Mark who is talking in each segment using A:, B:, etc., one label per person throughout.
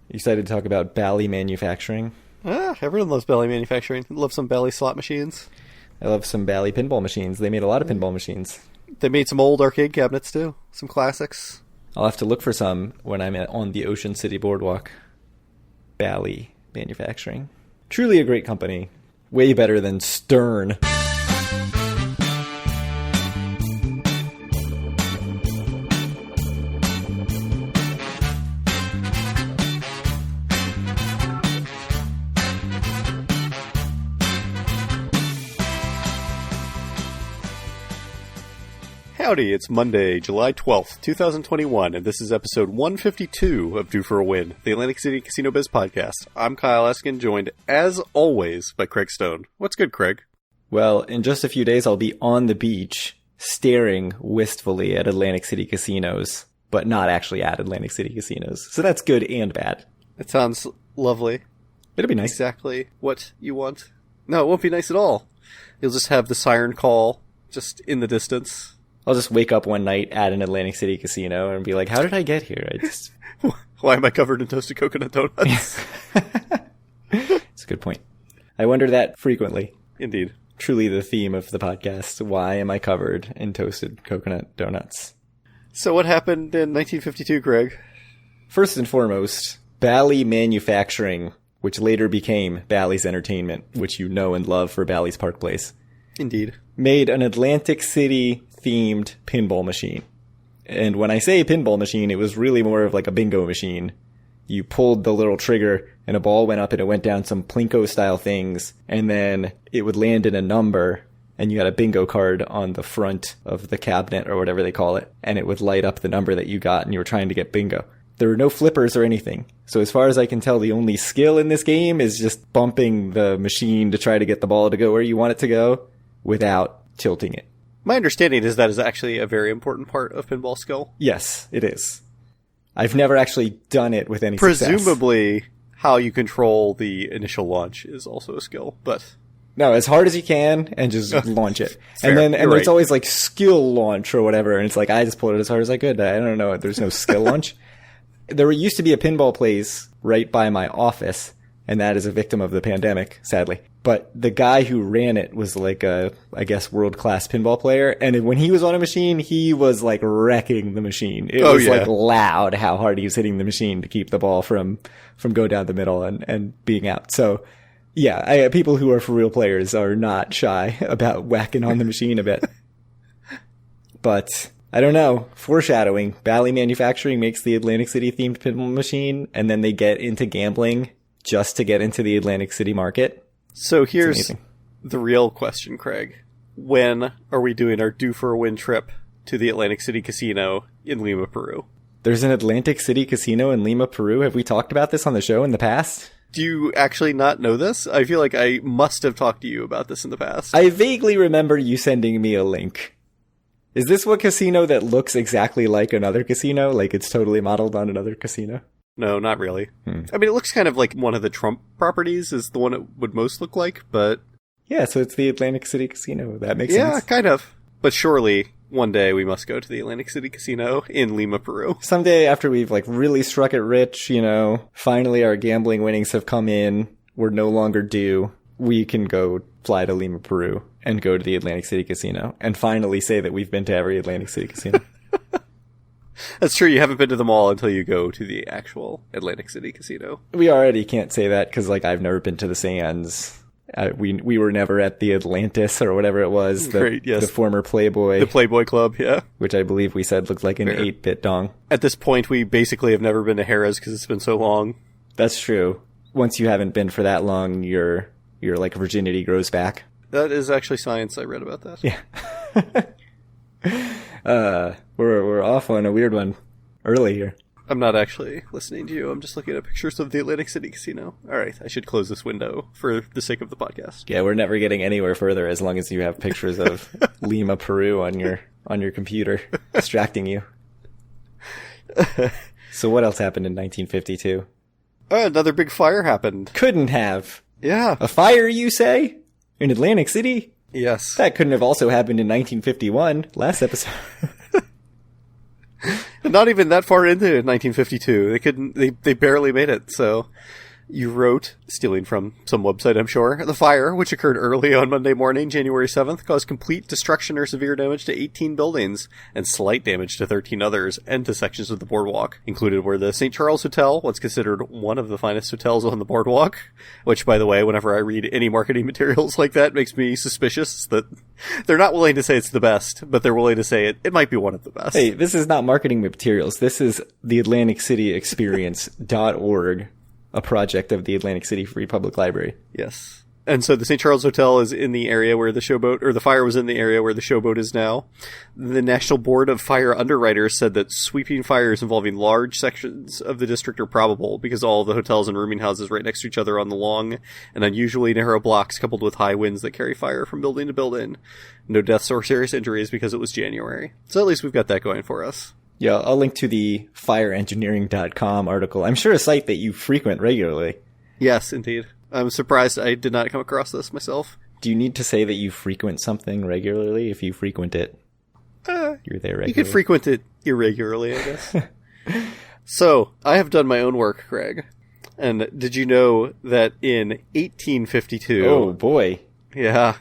A: You excited to talk about Bally manufacturing?
B: Everyone loves Bally manufacturing. Love some Bally slot machines.
A: I love some Bally pinball machines. They made a lot of pinball machines.
B: They made some old arcade cabinets, too. Some classics.
A: I'll have to look for some when I'm on the Ocean City Boardwalk. Bally manufacturing. Truly a great company. Way better than Stern.
B: Howdy, it's Monday, July 12th, 2021, and this is episode 152 of Due for a Win, the Atlantic City Casino Biz podcast. I'm Kyle Eskin, joined, as always, by Craig Stone. What's good, Craig?
A: Well, in just a few days, I'll be on the beach, staring wistfully at Atlantic City casinos, but not actually at Atlantic City casinos. So that's good and bad.
B: It sounds lovely.
A: It'll be nice.
B: Exactly what you want. No, it won't be nice at all. You'll just have the siren call just in the distance.
A: I'll just wake up one night at an Atlantic City casino and be like, how did I get here?
B: Why am I covered in toasted coconut donuts?
A: It's a good point. I wonder that frequently.
B: Indeed.
A: Truly the theme of the podcast. Why am I covered in toasted coconut donuts?
B: So what happened in 1952, Craig?
A: First and foremost, Bally Manufacturing, which later became Bally's Entertainment, which you know and love for Bally's Park Place.
B: Indeed.
A: Made an Atlantic City themed pinball machine. And when I say pinball machine, it was really more of like a bingo machine. You pulled the little trigger and a ball went up and it went down some Plinko style things, and then it would land in a number and you had a bingo card on the front of the cabinet or whatever they call it, and it would light up the number that you got and you were trying to get bingo. There were no flippers or anything. So as far as I can tell, the only skill in this game is just bumping the machine to try to get the ball to go where you want it to go without tilting it.
B: My understanding is that is actually a very important part of pinball skill.
A: Yes, it is. I've never actually done it with any success.
B: Presumably, how you control the initial launch is also a skill, but...
A: No, as hard as you can, and just launch it.
B: Fair,
A: and
B: right.
A: There's always like skill launch or whatever, and it's like, I just pulled it as hard as I could. I don't know, there's no skill launch. There used to be a pinball place right by my office, and that is a victim of the pandemic, sadly. But the guy who ran it was like a, I guess, world-class pinball player. And when he was on a machine, he was like wrecking the machine. It was like loud how hard he was hitting the machine to keep the ball from going down the middle and being out. So yeah, people who are for real players are not shy about whacking on the machine a bit. But I don't know. Foreshadowing. Bally Manufacturing makes the Atlantic City themed pinball machine, and then they get into gambling just to get into the Atlantic City market.
B: So here's the real question, Craig. When are we doing our Due for a Win trip to the Atlantic City Casino in Lima, Peru?
A: There's an Atlantic City Casino in Lima, Peru? Have we talked about this on the show in the past?
B: Do you actually not know this? I feel like I must have talked to you about this in the past.
A: I vaguely remember you sending me a link. Is this a casino that looks exactly like another casino? Like it's totally modeled on another casino?
B: No, not really. I mean, it looks kind of like one of the Trump properties is the one it would most look like, but...
A: Yeah, so it's the Atlantic City Casino. That makes sense.
B: Yeah, kind of. But surely, one day we must go to the Atlantic City Casino in Lima, Peru.
A: Someday after we've like really struck it rich, finally our gambling winnings have come in, we're no longer due, we can go fly to Lima, Peru and go to the Atlantic City Casino and finally say that we've been to every Atlantic City Casino.
B: That's true, you haven't been to them all until you go to the actual Atlantic City Casino.
A: We already can't say that because, I've never been to the Sands. We were never at the Atlantis or whatever it was.
B: Great, yes.
A: The former Playboy.
B: The Playboy Club, yeah.
A: Which I believe we said looked like an 8-bit dong.
B: At this point, we basically have never been to Harrah's because it's been so long.
A: That's true. Once you haven't been for that long, your virginity grows back.
B: That is actually science. I read about that.
A: Yeah. We're off on a weird one early here.
B: I'm not actually listening to you. I'm just looking at pictures of the Atlantic City Casino. All right, I should close this window for the sake of the podcast.
A: Yeah, we're never getting anywhere further as long as you have pictures of Lima, Peru on your computer distracting you. So what else happened in 1952?
B: Another big fire happened.
A: Couldn't have.
B: Yeah.
A: A fire, you say? In Atlantic City?
B: Yes.
A: That couldn't have also happened in 1951, last episode.
B: Not even that far into 1952. They barely made it, so... You wrote, stealing from some website I'm sure, the fire, which occurred early on Monday morning, January 7th, caused complete destruction or severe damage to 18 buildings, and slight damage to 13 others, and to sections of the boardwalk. Included were the St. Charles Hotel, what's considered one of the finest hotels on the boardwalk, which, by the way, whenever I read any marketing materials like that, makes me suspicious that they're not willing to say it's the best, but they're willing to say it might be one of the best.
A: Hey, this is not marketing materials. This is the AtlanticCityExperience.org. A project of the Atlantic City Free Public Library.
B: Yes. And so the St. Charles Hotel is in the area where the showboat, or the fire was in the area where the showboat is now. The National Board of Fire Underwriters said that sweeping fires involving large sections of the district are probable because all the hotels and rooming houses right next to each other on the long and unusually narrow blocks coupled with high winds that carry fire from building to building. No deaths or serious injuries because it was January. So at least we've got that going for us.
A: Yeah, I'll link to the fireengineering.com article. I'm sure a site that you frequent regularly.
B: Yes, indeed. I'm surprised I did not come across this myself.
A: Do you need to say that you frequent something regularly if you frequent it? You're there regularly.
B: You could frequent it irregularly, I guess. So, I have done my own work, Craig. And did you know that in 1852...
A: Oh, boy.
B: Yeah.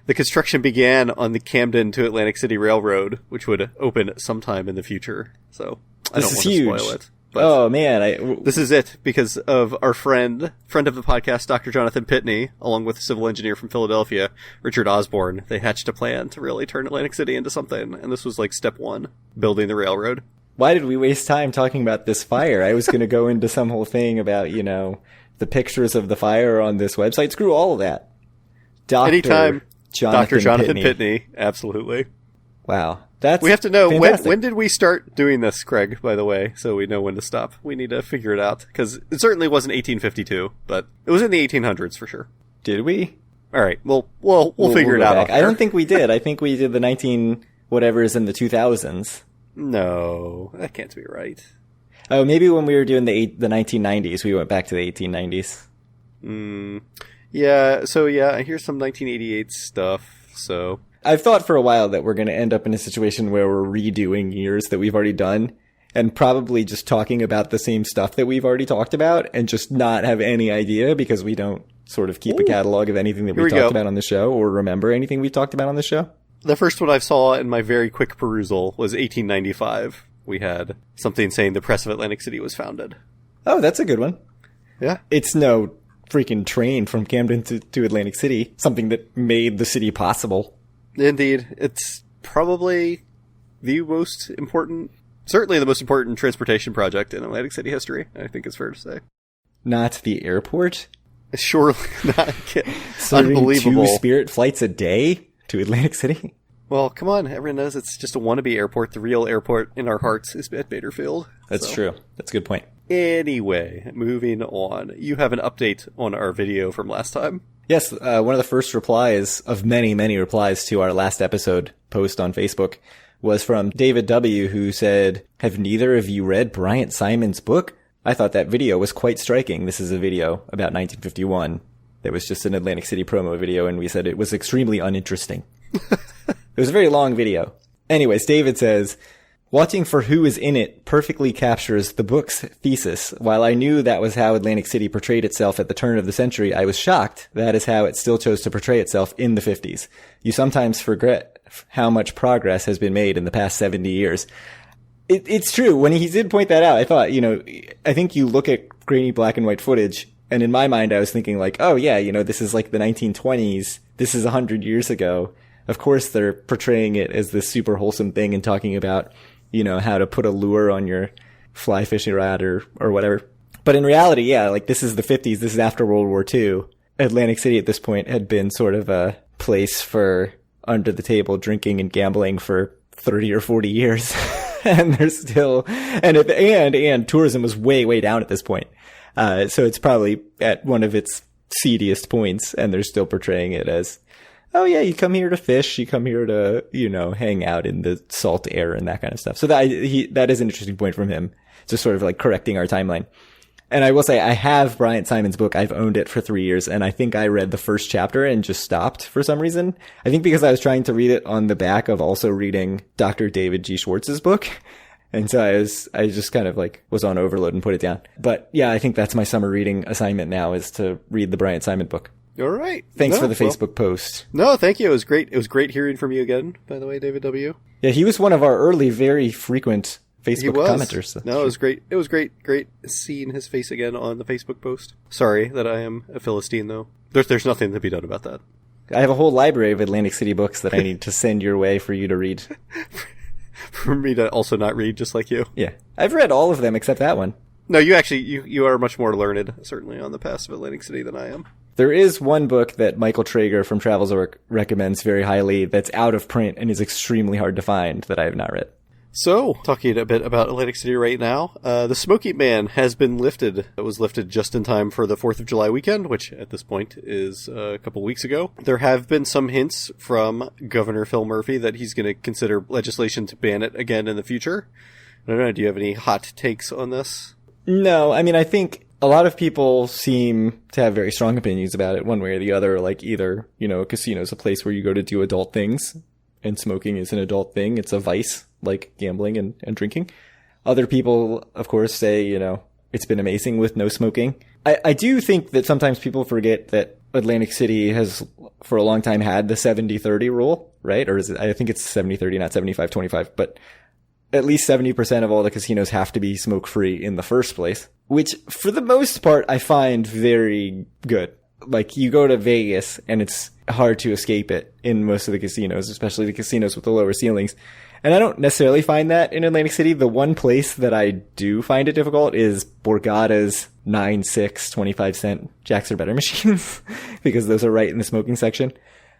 B: The construction began on the Camden to Atlantic City Railroad, which would open sometime in the future. So, I don't want to spoil it.
A: Oh, man.
B: This is it, because of our friend of the podcast, Dr. Jonathan Pitney, along with a civil engineer from Philadelphia, Richard Osborne. They hatched a plan to really turn Atlantic City into something, and this was like step one, building the railroad.
A: Why did we waste time talking about this fire? I was going to go into some whole thing about, the pictures of the fire on this website. Screw all of that.
B: Anytime, Dr. Jonathan Pitney. Absolutely.
A: Wow.
B: We have to know,
A: fantastic.
B: when did we start doing this, Craig, by the way, so we know when to stop. We need to figure it out, because it certainly wasn't 1852, but it was in the 1800s for sure.
A: Did we?
B: All right, we'll figure it out.
A: I don't think we did. I think we did the 19-whatevers in the 2000s.
B: No, that can't be right.
A: Oh, maybe when we were doing the 1990s, we went back to the 1890s.
B: Yeah, so yeah, here's some 1988 stuff, so...
A: I've thought for a while that we're going to end up in a situation where we're redoing years that we've already done and probably just talking about the same stuff that we've already talked about and just not have any idea because we don't sort of keep a catalog of anything that we've talked about on the show or remember anything we've talked about on the show.
B: The first one I saw in my very quick perusal was 1895. We had something saying the Press of Atlantic City was founded.
A: Oh, that's a good one.
B: Yeah.
A: It's no freaking train from Camden to Atlantic City, something that made the city possible.
B: Indeed. It's probably the most important, certainly the most important transportation project in Atlantic City history, I think it's fair to say.
A: Not the airport?
B: Surely not.
A: Serving
B: Unbelievable.
A: 2 Spirit flights a day to Atlantic City?
B: Well, come on. Everyone knows it's just a wannabe airport. The real airport in our hearts is at Baderfield.
A: That's true. That's a good point.
B: Anyway, moving on. You have an update on our video from last time.
A: Yes, one of the first replies of many, many replies to our last episode post on Facebook was from David W., who said, "Have neither of you read Bryant Simon's book? I thought that video was quite striking." This is a video about 1951. That was just an Atlantic City promo video, and we said it was extremely uninteresting. It was a very long video. Anyways, David says, "Watching for who is in it perfectly captures the book's thesis. While I knew that was how Atlantic City portrayed itself at the turn of the century, I was shocked that is how it still chose to portray itself in the 50s. You sometimes forget how much progress has been made in the past 70 years. It's true. When he did point that out, I thought, I think you look at grainy black and white footage, and in my mind I was thinking like, oh yeah, this is like the 1920s. This is 100 years ago. Of course they're portraying it as this super wholesome thing and talking about how to put a lure on your fly fishing rod or whatever. But in reality, yeah, like this is the 50s. This is after World War II. Atlantic City at this point had been sort of a place for under the table drinking and gambling for 30 or 40 years. And there's still, and tourism was way, way down at this point. So it's probably at one of its seediest points, and they're still portraying it as, oh yeah, you come here to fish, you come here to, hang out in the salt air and that kind of stuff. So that is an interesting point from him, just sort of like correcting our timeline. And I will say, I have Bryant Simon's book. I've owned it for 3 years, and I think I read the first chapter and just stopped for some reason. I think because I was trying to read it on the back of also reading Dr. David G. Schwartz's book. And so I just kind of like was on overload and put it down. But yeah, I think that's my summer reading assignment now, is to read the Bryant Simon book.
B: All right.
A: Thanks for the Facebook post.
B: No, thank you. It was great. It was great hearing from you again, by the way, David W.
A: Yeah, he was one of our early, very frequent Facebook commenters. So.
B: No, it was great. It was great seeing his face again on the Facebook post. Sorry that I am a Philistine, though. There's nothing to be done about that.
A: I have a whole library of Atlantic City books that I need to send your way for you to read.
B: For me to also not read, just like you.
A: Yeah. I've read all of them except that one.
B: No, you actually, you are much more learned, certainly, on the past of Atlantic City than I am.
A: There is one book that Michael Traeger from Travelzork recommends very highly that's out of print and is extremely hard to find that I have not read.
B: So, talking a bit about Atlantic City right now, the smoking ban has been lifted. It was lifted just in time for the 4th of July weekend, which at this point is a couple weeks ago. There have been some hints from Governor Phil Murphy that he's going to consider legislation to ban it again in the future. I don't know, do you have any hot takes on this?
A: No, I mean, I think a lot of people seem to have very strong opinions about it one way or the other. Like either, a casino is a place where you go to do adult things, and smoking is an adult thing. It's a vice, like gambling and drinking. Other people, of course, say, it's been amazing with no smoking. I do think that sometimes people forget that Atlantic City has, for a long time, had the 70-30 rule, right? Or is it, I think it's 70-30, not 75-25, but at least 70% of all the casinos have to be smoke-free in the first place, which for the most part I find very good. Like, you go to Vegas and it's hard to escape it in most of the casinos, especially the casinos with the lower ceilings. And I don't necessarily find that in Atlantic City. The one place that I do find it difficult is Borgata's 9-6 25-cent Jacks or Better machines, because those are right in the smoking section.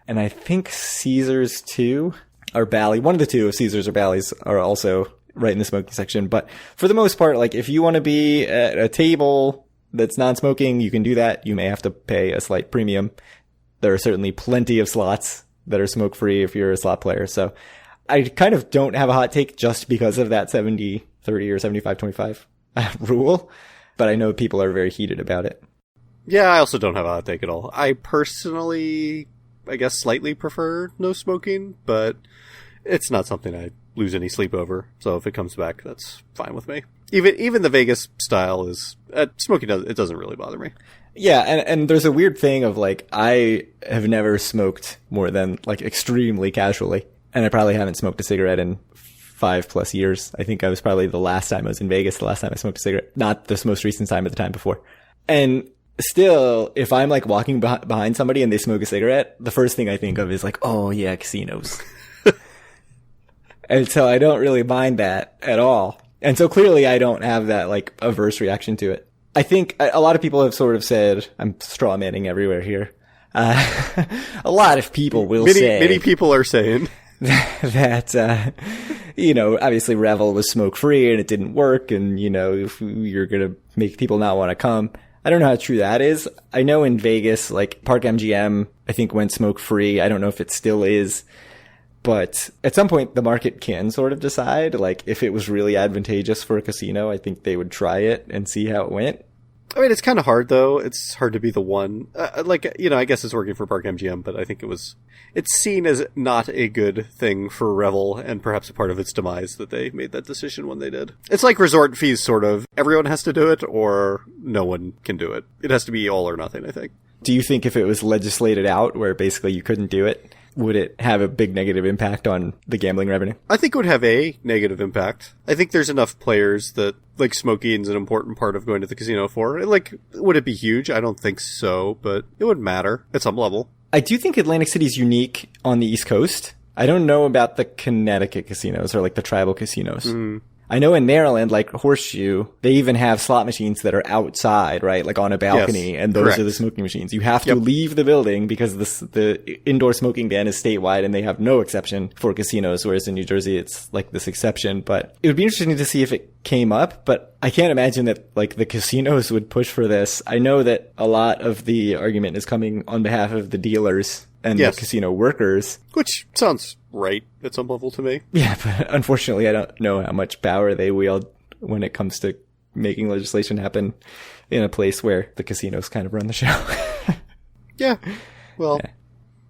A: And I think Caesars too, or Bally, one of the two of Caesars or Bally's are also right in the smoking section. But for the most part, like if you want to be at a table that's non-smoking, you can do that. You may have to pay a slight premium. There are certainly plenty of slots that are smoke-free if you're a slot player. So I kind of don't have a hot take just because of that 70-30 or 75-25 rule. But I know people are very heated about it.
B: Yeah, I also don't have a hot take at all. I personally, I guess, slightly prefer no smoking, but it's not something I lose any sleep over. So if it comes back, that's fine with me. Even the Vegas style is smoking. It doesn't really bother me.
A: Yeah, and there's a weird thing of like, I have never smoked more than like extremely casually, and I probably haven't smoked a cigarette in 5+ years. I think I was probably the last time I was in Vegas, the last time I smoked a cigarette, not this most recent time, but the time before. And still, if I'm like walking behind somebody and they smoke a cigarette, the first thing I think of is like, oh yeah, casinos. And so I don't really mind that at all. And so clearly I don't have that like averse reaction to it. I think a lot of people have sort of said, I'm straw manning everywhere here. A lot of people will say.
B: Many people are saying.
A: That, obviously Revel was smoke free and it didn't work. And, if you're going to make people not want to come. I don't know how true that is. I know in Vegas, like Park MGM, I think went smoke free. I don't know if it still is. But at some point, the market can sort of decide, like, if it was really advantageous for a casino, I think they would try it and see how it went.
B: I mean, it's kind of hard, though. It's hard to be the one. I guess it's working for Park MGM, but I think it's seen as not a good thing for Revel, and perhaps a part of its demise that they made that decision when they did. It's like resort fees, sort of. Everyone has to do it, or no one can do it. It has to be all or nothing, I think.
A: Do you think if it was legislated out, where basically you couldn't do it, would it have a big negative impact on the gambling revenue?
B: I think it would have a negative impact. I think there's enough players that, like, smoking is an important part of going to the casino for. Like, would it be huge? I don't think so, but it would matter at some level.
A: I do think Atlantic City is unique on the East Coast. I don't know about the Connecticut casinos or, like, the tribal casinos. I know in Maryland, like Horseshoe, they even have slot machines that are outside, right? Like on a balcony, yes, and those correct. Are the smoking machines. You have to leave the building because the indoor smoking ban is statewide and they have no exception for casinos, whereas in New Jersey, it's like this exception. But it would be interesting to see if it came up, but I can't imagine that like the casinos would push for this. I know that a lot of the argument is coming on behalf of the dealers and the casino workers.
B: Which sounds right at some level to me.
A: Yeah, but unfortunately I don't know how much power they wield when it comes to making legislation happen in a place where the casinos kind of run the show.
B: Yeah. Well,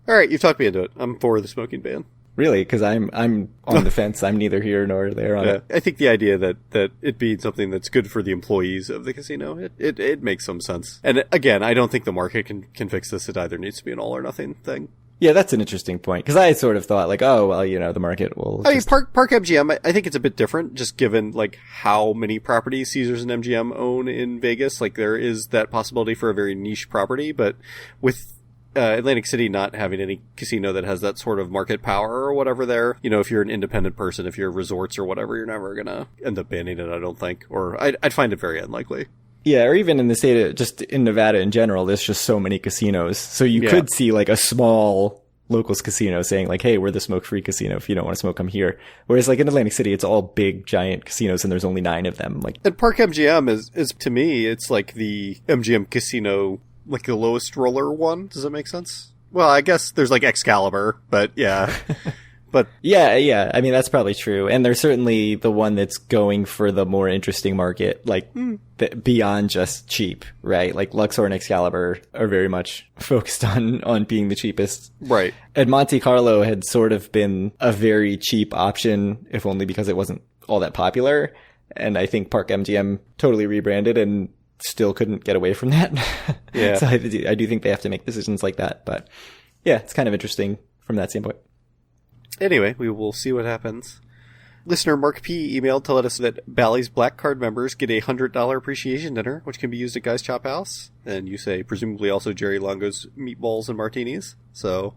B: all right, you've talked me into it. I'm for the smoking ban.
A: Really, because I'm on the fence. I'm neither here nor there on it.
B: I think the idea that it being something that's good for the employees of the casino, it makes some sense. And again, I don't think the market can fix this. It either needs to be an all or nothing thing.
A: Yeah, that's an interesting point, because I sort of thought, like, oh, well, the market will...
B: I mean, Park MGM, I think it's a bit different, just given, like, how many properties Caesars and MGM own in Vegas. Like, there is that possibility for a very niche property, but with Atlantic City not having any casino that has that sort of market power or whatever there, if you're an independent person, if you're resorts or whatever, you're never gonna end up banning it, I don't think. Or I'd find it very unlikely.
A: Yeah, or even in the state of, just in Nevada in general, there's just so many casinos. So you could see like a small locals casino saying like, hey, we're the smoke-free casino. If you don't want to smoke, come here. Whereas like in Atlantic City, it's all big, giant casinos and there's only 9 of them. Like,
B: and Park MGM is to me, it's like the MGM casino, like the lowest roller one. Does that make sense? Well, I guess there's like Excalibur, but yeah. But
A: yeah. I mean, that's probably true. And they're certainly the one that's going for the more interesting market, like beyond just cheap, right? Like Luxor and Excalibur are very much focused on being the cheapest.
B: Right.
A: And Monte Carlo had sort of been a very cheap option, if only because it wasn't all that popular. And I think Park MGM totally rebranded and still couldn't get away from that.
B: Yeah.
A: So I do think they have to make decisions like that. But yeah, it's kind of interesting from that standpoint.
B: Anyway, we will see what happens. Listener Mark P. emailed to let us that Bally's Black Card members get a $100 appreciation dinner, which can be used at Guy's Chop House. And you say, presumably also Jerry Longo's meatballs and martinis. So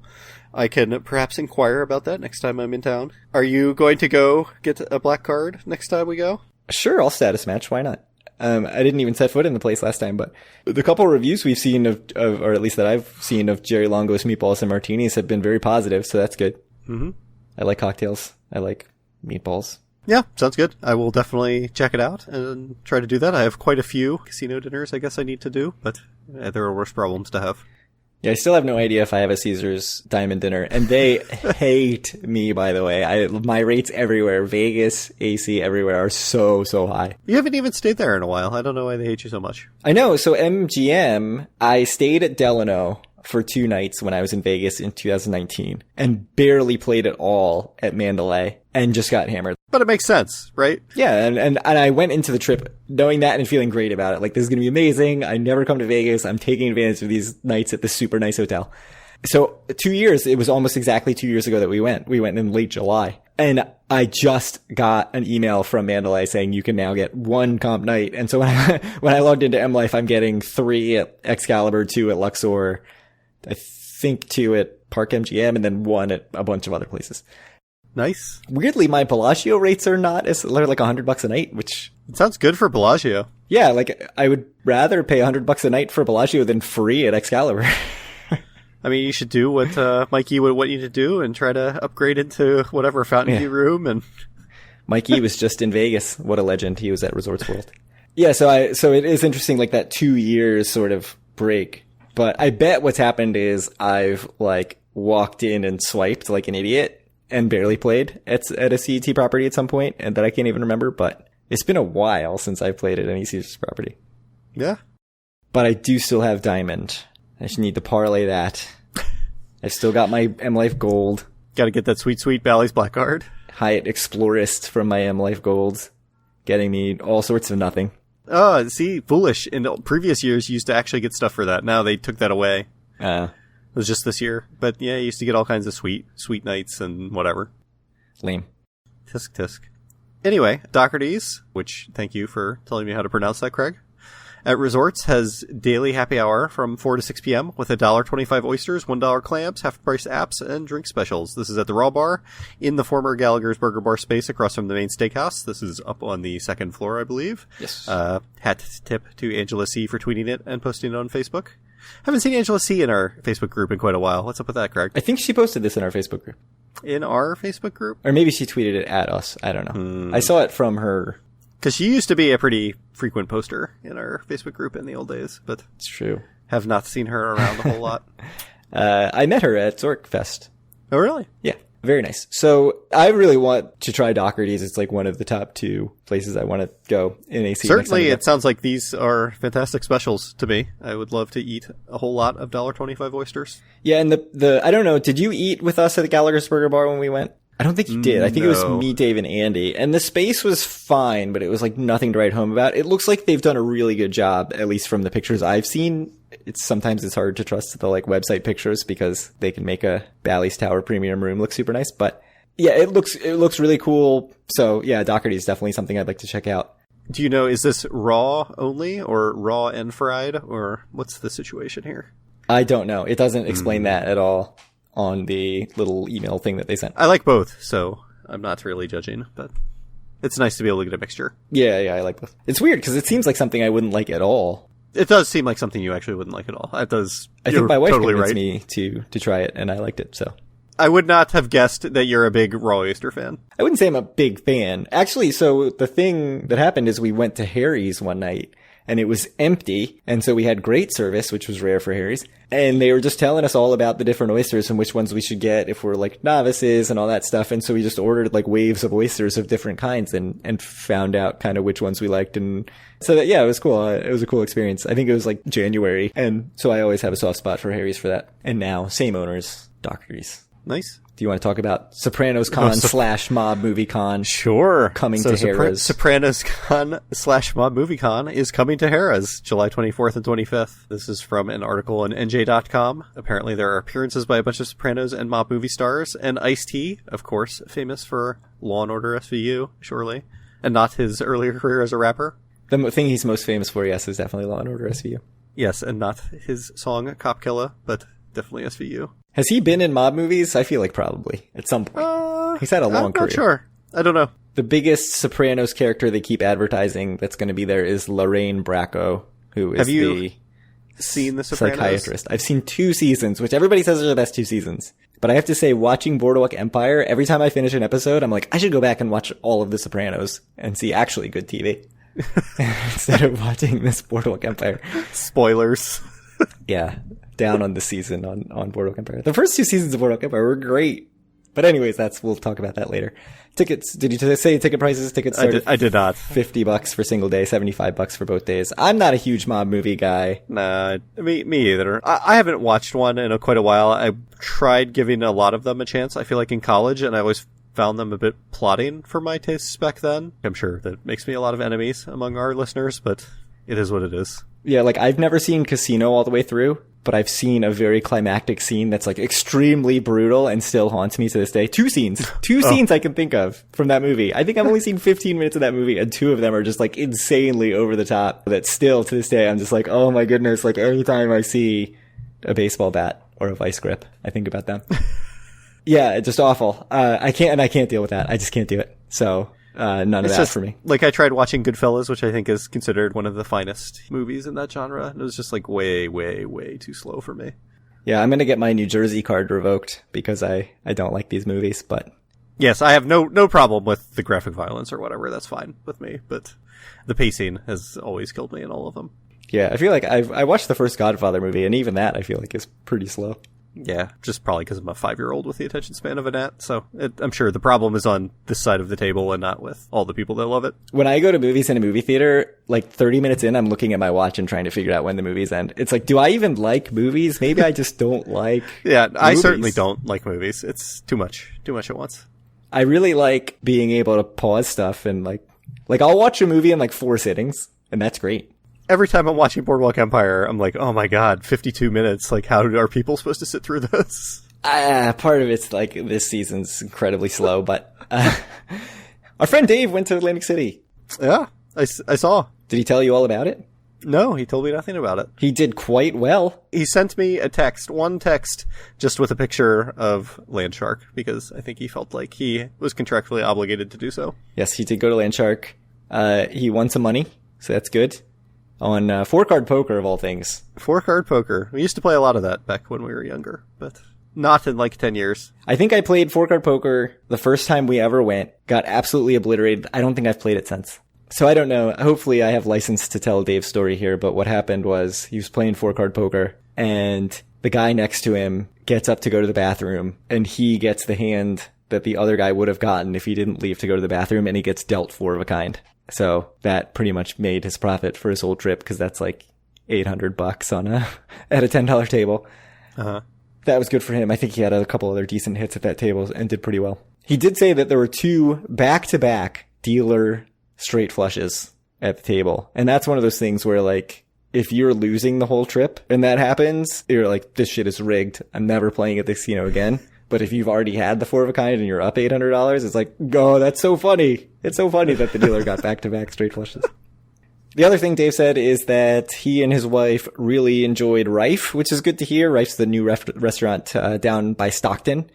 B: I can perhaps inquire about that next time I'm in town. Are you going to go get a black card next time we go?
A: Sure, I'll status match. Why not? I didn't even set foot in the place last time, but the couple reviews we've seen of, or at least that I've seen of Jerry Longo's meatballs and martinis have been very positive, so that's good.
B: Mm-hmm.
A: I like cocktails. I like meatballs.
B: Yeah, sounds good. I will definitely check it out and try to do that. I have quite a few casino dinners I guess I need to do, but there are worse problems to have.
A: Yeah, I still have no idea if I have a Caesars Diamond dinner, and they hate me, by the way. My rates everywhere, Vegas, AC, everywhere, are so high.
B: You haven't even stayed there in a while. I don't know why they hate you so much.
A: I know. So MGM, I stayed at Delano for 2 nights when I was in Vegas in 2019 and barely played at all at Mandalay and just got hammered.
B: But it makes sense, right?
A: Yeah, and I went into the trip knowing that and feeling great about it. Like, this is going to be amazing. I never come to Vegas. I'm taking advantage of these nights at this super nice hotel. So 2 years, it was almost exactly 2 years ago that we went. We went in late July. And I just got an email from Mandalay saying you can now get 1 comp night. And so when I logged into M Life, I'm getting 3 at Excalibur, 2 at Luxor, I think 2 at Park MGM, and then 1 at a bunch of other places.
B: Nice.
A: Weirdly, my Bellagio rates are not as, they're like $100 a night, which...
B: It sounds good for Bellagio.
A: Yeah, like, I would rather pay $100 a night for Bellagio than free at Excalibur.
B: I mean, you should do what Mikey would want you to do and try to upgrade into whatever fountain view room. And
A: Mikey was just in Vegas. What a legend. He was at Resorts World. Yeah, so it is interesting, like, that 2 years sort of break. But I bet what's happened is I've, like, walked in and swiped like an idiot and barely played at a CET property at some point, and that I can't even remember, but it's been a while since I've played at any Caesars property.
B: Yeah.
A: But I do still have Diamond. I just need to parlay that. I've still got my M Life Gold.
B: Got to get that sweet Bally's Black Card.
A: Hyatt Explorist from my M Life Gold, getting me all sorts of nothing.
B: Oh, see, foolish. In previous years, you used to actually get stuff for that. Now they took that away. It was just this year. But yeah, you used to get all kinds of sweet nights and whatever.
A: Lame.
B: Tisk. Anyway, Doherty's, which thank you for telling me how to pronounce that, Craig, at Resorts has daily happy hour from 4 to 6 p.m. with $1.25 oysters, $1 clams, half-price apps, and drink specials. This is at the Raw Bar in the former Gallagher's Burger Bar space across from the main steakhouse. This is up on the 2nd floor, I believe.
A: Yes.
B: Hat tip to Angela C. for tweeting it and posting it on Facebook. Haven't seen Angela C. in our Facebook group in quite a while. What's up with that, Craig?
A: I think she posted this in our Facebook group.
B: In our Facebook group?
A: Or maybe she tweeted it at us. I don't know. I saw it from her.
B: Because she used to be a pretty frequent poster in our Facebook group in the old days, but
A: it's true.
B: Have not seen her around a whole lot.
A: I met her at Zork Fest.
B: Oh, really?
A: Yeah. Very nice. So I really want to try Doherty's. It's like one of the top 2 places I want to go in AC.
B: Certainly, it sounds like these are fantastic specials to me. I would love to eat a whole lot of $1.25 oysters.
A: Yeah, and the I don't know, did you eat with us at the Gallagher's Burger Bar when we went? I don't think you did. I think it was me, Dave, and Andy. And the space was fine, but it was like nothing to write home about. It looks like they've done a really good job, at least from the pictures I've seen. Sometimes it's hard to trust the like website pictures because they can make a Bally's Tower premium room look super nice. But yeah, it looks really cool. So yeah, Doherty's is definitely something I'd like to check out.
B: Do you know, is this raw only or raw and fried, or what's the situation here?
A: I don't know. It doesn't explain that at all on the little email thing that they sent.
B: I like both, so I'm not really judging, but it's nice to be able to get a mixture.
A: Yeah, I like both. It's weird because it seems like something I wouldn't like at all.
B: It does seem like something you actually wouldn't like at all. It does.
A: I think my wife
B: totally
A: convinced
B: right.
A: me to try it, and I liked it, so.
B: I would not have guessed that you're a big raw oyster fan.
A: I wouldn't say I'm a big fan. Actually, so the thing that happened is we went to Harry's one night, and it was empty, and so we had great service, which was rare for Harry's, and they were just telling us all about the different oysters and which ones we should get if we're like novices and all that stuff, and so we just ordered like waves of oysters of different kinds and found out kind of which ones we liked, and so that, yeah, it was cool. It was a cool experience. I think it was like January, and so I always have a soft spot for Harry's for that. And now, same owners, Doherty's.
B: Nice.
A: Do you want to talk about Sopranos Con / Mob Movie Con?
B: Sure.
A: Coming to Harrah's.
B: Sopranos Con / Mob Movie Con is coming to Harrah's July 24th and 25th. This is from an article on NJ.com. Apparently there are appearances by a bunch of Sopranos and mob movie stars, and Ice-T, of course, famous for Law & Order SVU, surely, and not his earlier career as a rapper.
A: The thing he's most famous for, yes, is definitely Law & Order SVU.
B: Yes, and not his song Cop Killa, but definitely SVU.
A: Has he been in mob movies? I feel like probably at some point. He's had a long career.
B: I'm not sure. I don't know.
A: The biggest Sopranos character they keep advertising that's going to be there is Lorraine Bracco, who is the
B: seen the Sopranos?
A: Psychiatrist. I've seen 2 seasons, which everybody says are the best 2 seasons. But I have to say, watching Boardwalk Empire, every time I finish an episode, I'm like, I should go back and watch all of the Sopranos and see actually good TV instead of watching this Boardwalk Empire.
B: Spoilers.
A: Yeah. Down on the season on Boardwalk Empire. The first 2 seasons of Boardwalk Empire were great. But anyways, we'll talk about that later. Tickets, did you say ticket prices? Tickets started
B: I did not.
A: $50 for single day, $75 for both days. I'm not a huge mob movie guy.
B: Nah, me either. I haven't watched one in quite a while. I tried giving a lot of them a chance, I feel like, in college, and I always found them a bit plotting for my tastes back then. I'm sure that makes me a lot of enemies among our listeners, but it is what it is.
A: Yeah, like I've never seen Casino all the way through, but I've seen a very climactic scene that's like extremely brutal and still haunts me to this day. 2 scenes. 2 scenes I can think of from that movie. I think I've only seen 15 minutes of that movie, and 2 of them are just like insanely over the top. That still to this day I'm just like, oh my goodness, like every time I see a baseball bat or a vice grip, I think about them. Yeah, it's just awful. I can't deal with that. I just can't do it. So none of that for me.
B: Like, I tried watching Goodfellas, which I think is considered one of the finest movies in that genre. It was just like way, way, way too slow for me.
A: Yeah, I'm going to get my New Jersey card revoked because I don't like these movies, but...
B: Yes, I have no problem with the graphic violence or whatever. That's fine with me, but the pacing has always killed me in all of them.
A: Yeah, I feel like I watched the first Godfather movie, and even that I feel like is pretty slow.
B: Yeah, just probably because I'm a 5-year-old with the attention span of a gnat, so I'm sure the problem is on this side of the table and not with all the people that love it.
A: When I go to movies in a movie theater, like 30 minutes in, I'm looking at my watch and trying to figure out when the movies end. It's like, do I even like movies? Maybe I just don't like
B: Yeah,
A: movies.
B: I certainly don't like movies. It's too much at once.
A: I really like being able to pause stuff and like I'll watch a movie in like 4 sittings, and that's great.
B: Every time I'm watching Boardwalk Empire, I'm like, oh my god, 52 minutes. Like, how are people supposed to sit through this?
A: Part of it's like this season's incredibly slow, but our friend Dave went to Atlantic City.
B: Yeah, I saw.
A: Did he tell you all about it?
B: No, he told me nothing about it.
A: He did quite well.
B: He sent me one text, just with a picture of Landshark, because I think he felt like he was contractually obligated to do so.
A: Yes, he did go to Landshark. He won some money, so that's good. On 4-card poker, of all things.
B: 4-card poker. We used to play a lot of that back when we were younger, but not in like 10 years.
A: I think I played 4-card poker the first time we ever went, got absolutely obliterated. I don't think I've played it since. So I don't know. Hopefully I have license to tell Dave's story here, but what happened was he was playing 4-card poker, and the guy next to him gets up to go to the bathroom, and he gets the hand that the other guy would have gotten if he didn't leave to go to the bathroom, and he gets dealt 4 of a kind. So that pretty much made his profit for his whole trip, because that's like $800 on at a $10 table.
B: Uh-huh.
A: That was good for him. I think he had a couple other decent hits at that table and did pretty well. He did say that there were 2 back-to-back dealer straight flushes at the table. And that's one of those things where, like, if you're losing the whole trip and that happens, you're like, this shit is rigged. I'm never playing at the casino again. But if you've already had the 4 of a kind and you're up $800, it's like, oh, that's so funny. It's so funny that the dealer got back-to-back straight flushes. The other thing Dave said is that he and his wife really enjoyed Rife, which is good to hear. Rife's the new restaurant down by Stockton.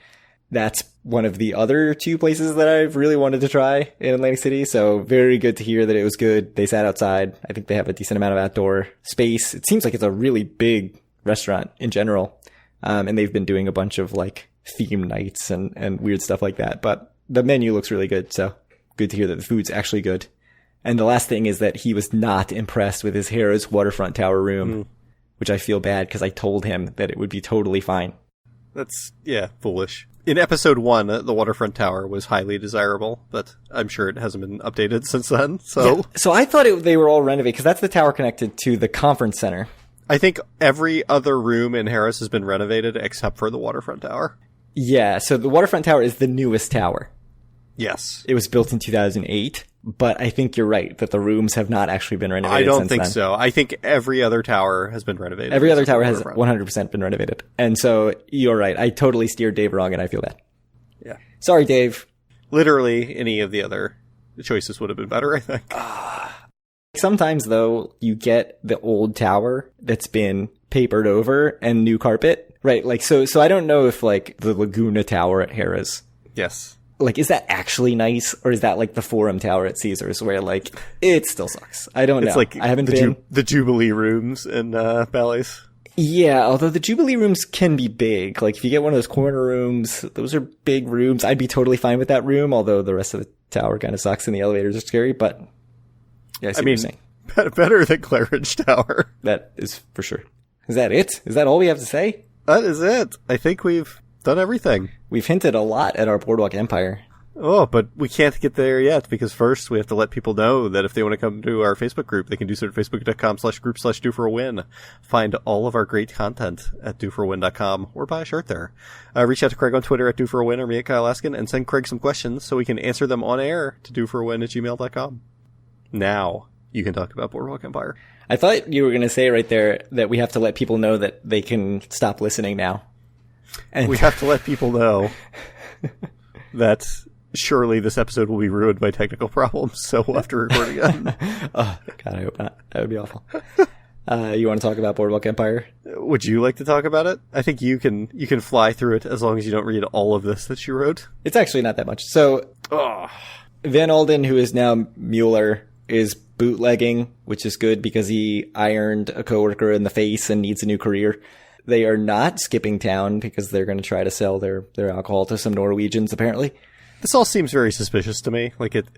A: That's one of the other 2 places that I've really wanted to try in Atlantic City. So very good to hear that it was good. They sat outside. I think they have a decent amount of outdoor space. It seems like it's a really big restaurant in general. And they've been doing a bunch of like theme nights and weird stuff like that. But the menu looks really good. So good to hear that the food's actually good. And the last thing is that he was not impressed with his Harrah's waterfront tower room, which I feel bad because I told him that it would be totally fine.
B: That's, foolish. In episode 1, the waterfront tower was highly desirable, but I'm sure it hasn't been updated since then. So
A: I thought they were all renovated, because that's the tower connected to the conference center.
B: I think every other room in Harrah's has been renovated except for the waterfront tower.
A: Yeah, so the waterfront tower is the newest tower.
B: Yes.
A: It was built in 2008, but I think you're right that the rooms have not actually been renovated
B: I don't
A: since
B: think
A: then.
B: so. I think every other tower has been renovated.
A: Every other tower has 100% been renovated. And so you're right. I totally steered Dave wrong, and I feel bad.
B: Yeah.
A: Sorry, Dave.
B: Literally any of the other choices would have been better, I think.
A: Sometimes, though, you get the old tower that's been papered over and new carpet. Right, like, so I don't know if, like, the Laguna Tower at Harrah's.
B: Yes.
A: Like, is that actually nice? Or is that like the Forum Tower at Caesars where, like, it still sucks? I don't know.
B: It's like
A: I haven't been.
B: The Jubilee rooms in Bally's.
A: Yeah, although the Jubilee rooms can be big. Like, if you get one of those corner rooms, those are big rooms. I'd be totally fine with that room, although the rest of the tower kind of sucks and the elevators are scary, but yeah, I see what you're saying.
B: Better than Claridge Tower.
A: That is for sure. Is that it? Is that all we have to say?
B: That is it. I think we've done everything.
A: We've hinted a lot at our Boardwalk Empire.
B: Oh, but we can't get there yet, because first we have to let people know that if they want to come to our Facebook group, they can do so at facebook.com/group/doforawin. Find all of our great content at doforawin.com, or buy a shirt there. Reach out to Craig on Twitter at doforawin, or me at Kyle Askin, and send Craig some questions so we can answer them on air to doforawin@gmail.com. Now you can talk about Boardwalk Empire.
A: I thought you were going to say right there that we have to let people know that they can stop listening now. And
B: we have to let people know that surely this episode will be ruined by technical problems, so we'll have to record again.
A: Oh, God, I hope not. That would be awful. You want to talk about Boardwalk Empire?
B: Would you like to talk about it? I think you can fly through it as long as you don't read all of this that you wrote.
A: It's actually not that much. So, Van Alden, who is now Mueller, is bootlegging, which is good because he ironed a coworker in the face and needs a new career. They are not skipping town because they're going to try to sell their alcohol to some Norwegians, apparently.
B: This all seems very suspicious to me. Like, it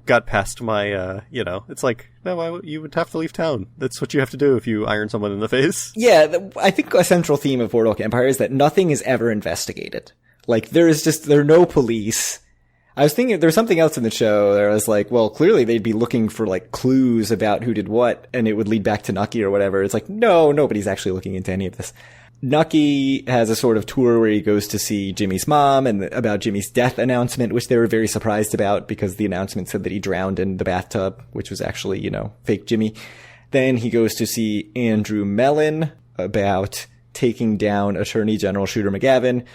B: got past my, it's like, no, you would have to leave town. That's what you have to do if you iron someone in the face.
A: Yeah, I think a central theme of Boardwalk Empire is that nothing is ever investigated. Like, there are no police. I was thinking there's something else in the show where I was like, well, clearly they'd be looking for, like, clues about who did what, and it would lead back to Nucky or whatever. It's like, no, nobody's actually looking into any of this. Nucky has a sort of tour where he goes to see Jimmy's mom and about Jimmy's death announcement, which they were very surprised about because the announcement said that he drowned in the bathtub, which was actually, fake Jimmy. Then he goes to see Andrew Mellon about taking down Attorney General Shooter McGavin.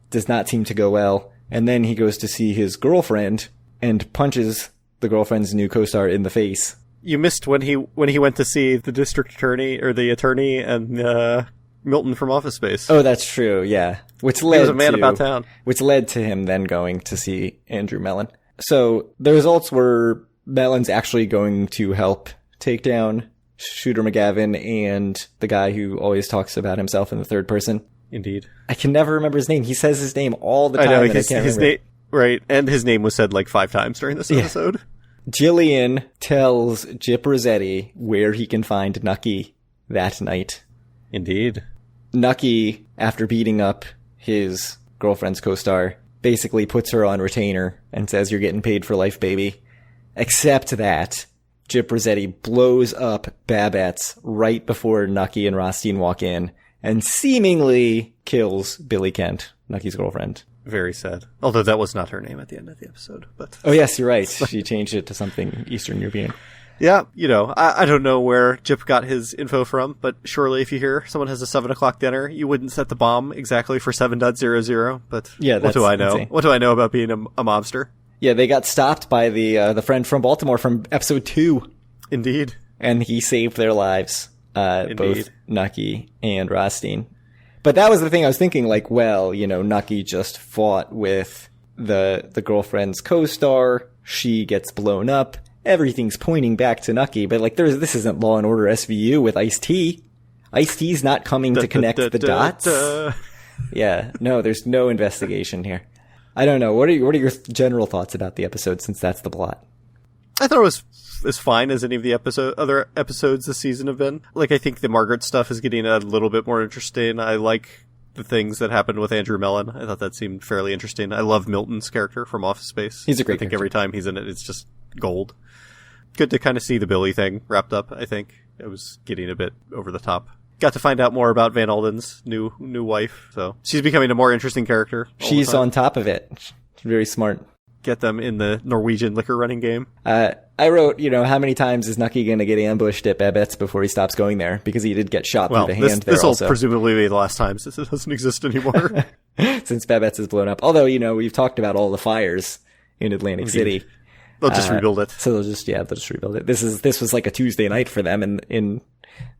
A: Does not seem to go well. And then he goes to see his girlfriend and punches the girlfriend's new co-star in the face.
B: You missed when he went to see the district attorney or the attorney and Milton from Office Space.
A: Oh, that's true. Yeah, he was
B: a man about town,
A: which led to him then going to see Andrew Mellon. So the results were Mellon's actually going to help take down Shooter McGavin and the guy who always talks about himself in the third person.
B: Indeed.
A: I can never remember his name. He says his name all the time.
B: I know,
A: and I can't remember.
B: Right, and his name was said like 5 times during this episode.
A: Jillian tells Jip Rossetti where he can find Nucky that night.
B: Indeed.
A: Nucky, after beating up his girlfriend's co-star, basically puts her on retainer and says, "You're getting paid for life, baby." Except that Gyp Rossetti blows up Babette's right before Nucky and Rothstein walk in and seemingly kills Billy Kent, Nucky's girlfriend.
B: Very sad. Although that was not her name at the end of the episode. But
A: oh, yes, you're right. She changed it to something Eastern European.
B: Yeah, I don't know where Gyp got his info from, but surely if you hear someone has a 7 o'clock dinner, you wouldn't set the bomb exactly for 7.00. But yeah, what do I know? Insane. What do I know about being a mobster?
A: Yeah, they got stopped by the friend from Baltimore from episode 2.
B: Indeed.
A: And he saved their lives, both Nucky and Rothstein. But that was the thing I was thinking, like, well, Nucky just fought with the girlfriend's co-star. She gets blown up. Everything's pointing back to Nucky, but like this isn't Law and Order SVU with Ice-T. Ice-T's not coming to connect the dots. Yeah, no, there's no investigation here. I don't know. What are your general thoughts about the episode, since that's the plot?
B: I thought it was as fine as any of the other episodes this season have been. Like, I think the Margaret stuff is getting a little bit more interesting. I like the things that happened with Andrew Mellon. I thought that seemed fairly interesting. I love Milton's character from Office Space.
A: He's a great
B: I think
A: character.
B: Every time he's in it, it's just gold. Good to kind of see the Billy thing wrapped up, I think. It was getting a bit over the top. Got to find out more about Van Alden's new wife, so she's becoming a more interesting character.
A: She's on top of it. She's very smart.
B: Get them in the Norwegian liquor running game.
A: I wrote, how many times is Nucky going to get ambushed at Babette's before he stops going there? Because he did get shot through the hand there also.
B: This will presumably be the last time, since it doesn't exist anymore.
A: Since Babette's is blown up. Although, we've talked about all the fires in Atlantic City.
B: They'll just rebuild it.
A: So they'll just rebuild it. This was like a Tuesday night for them in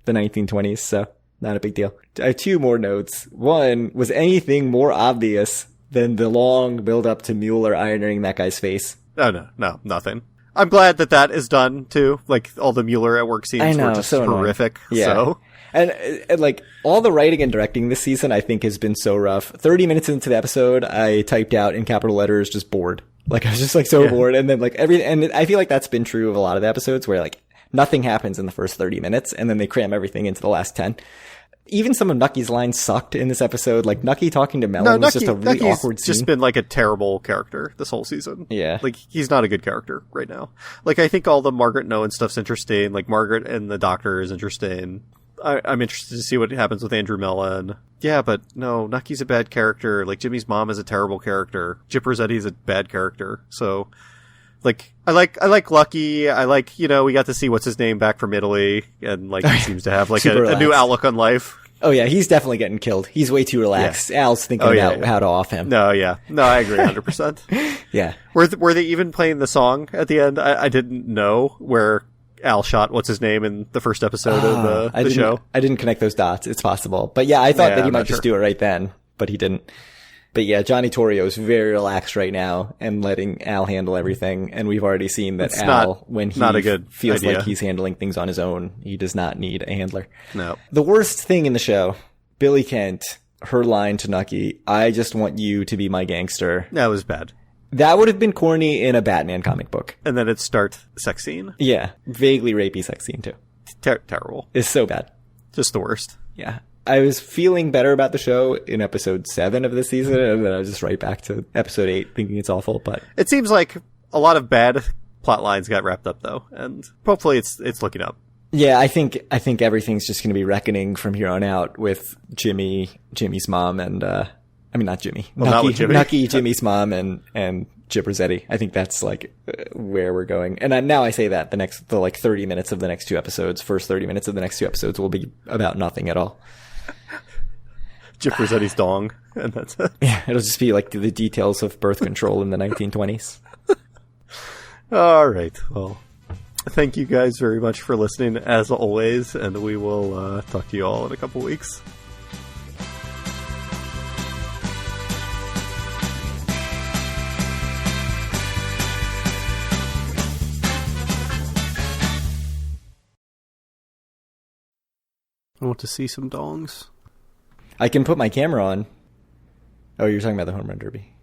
A: the 1920s, so not a big deal. I have 2 more notes. One, was anything more obvious than the long build up to Mueller ironing that guy's face?
B: Oh, no, nothing. I'm glad that is done too. Like, all the Mueller at work scenes were just so horrific.
A: Yeah.
B: So.
A: And like all the writing and directing this season, I think has been so rough. 30 minutes into the episode, I typed out in capital letters, just bored. Like, I was just like so bored. And then like and I feel like that's been true of a lot of the episodes where like nothing happens in the first 30 minutes and then they cram everything into the last 10. Even some of Nucky's lines sucked in this episode. Like, Nucky talking to Mellon was just a really awkward scene.
B: Nucky's just been like a terrible character this whole season.
A: Yeah.
B: Like, he's not a good character right now. Like, I think all the Margaret and Owen stuff's interesting. Like, Margaret and the Doctor is interesting. I'm interested to see what happens with Andrew Mellon. Yeah, but no, Nucky's a bad character. Like, Jimmy's mom is a terrible character. Gyp Rossetti's a bad character. So, like, I like Lucky. I like, we got to see what's his name back from Italy, and like he seems to have like a new outlook on life.
A: Oh yeah, he's definitely getting killed. He's way too relaxed. Yeah. Al's thinking about how to off him.
B: No, I agree 100%.
A: Yeah.
B: Were they even playing the song at the end? I didn't know where Al shot what's his name in the first episode of the show.
A: I didn't connect those dots. It's possible, but yeah, I thought that he might just do it right then, but he didn't. But yeah, Johnny Torrio is very relaxed right now and letting Al handle everything. And we've already seen that when he feels like he's handling things on his own, he does not need a handler.
B: No.
A: The worst thing in the show, Billy Kent, her line to Nucky, "I just want you to be my gangster."
B: That was bad.
A: That would have been corny in a Batman comic book.
B: And then it start sex scene.
A: Yeah. Vaguely rapey sex scene too.
B: Terrible.
A: It's so bad.
B: Just the worst.
A: Yeah. I was feeling better about the show in episode 7 of the season, and then I was just right back to episode 8 thinking it's awful, but
B: it seems like a lot of bad plot lines got wrapped up though, and hopefully it's looking up.
A: Yeah, I think everything's just going to be reckoning from here on out with Jimmy's mom and not Jimmy.
B: Well, not with Jimmy.
A: Nucky, Jimmy's mom and Gyp Rossetti. I think that's like where we're going. And now I say that the like 30 minutes of the next 2 episodes, first 30 minutes of the next 2 episodes will be about nothing at all.
B: Gyp Rossetti's dong, and that's it.
A: Yeah, it'll just be like the details of birth control in the 1920s.
B: All right. Well, thank you guys very much for listening, as always, and we will talk to you all in a couple weeks. I want to see some dongs.
A: I can put my camera on. Oh, you're talking about the home run derby.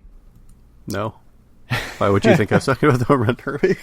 B: No. Why would you think I was talking about the home run derby?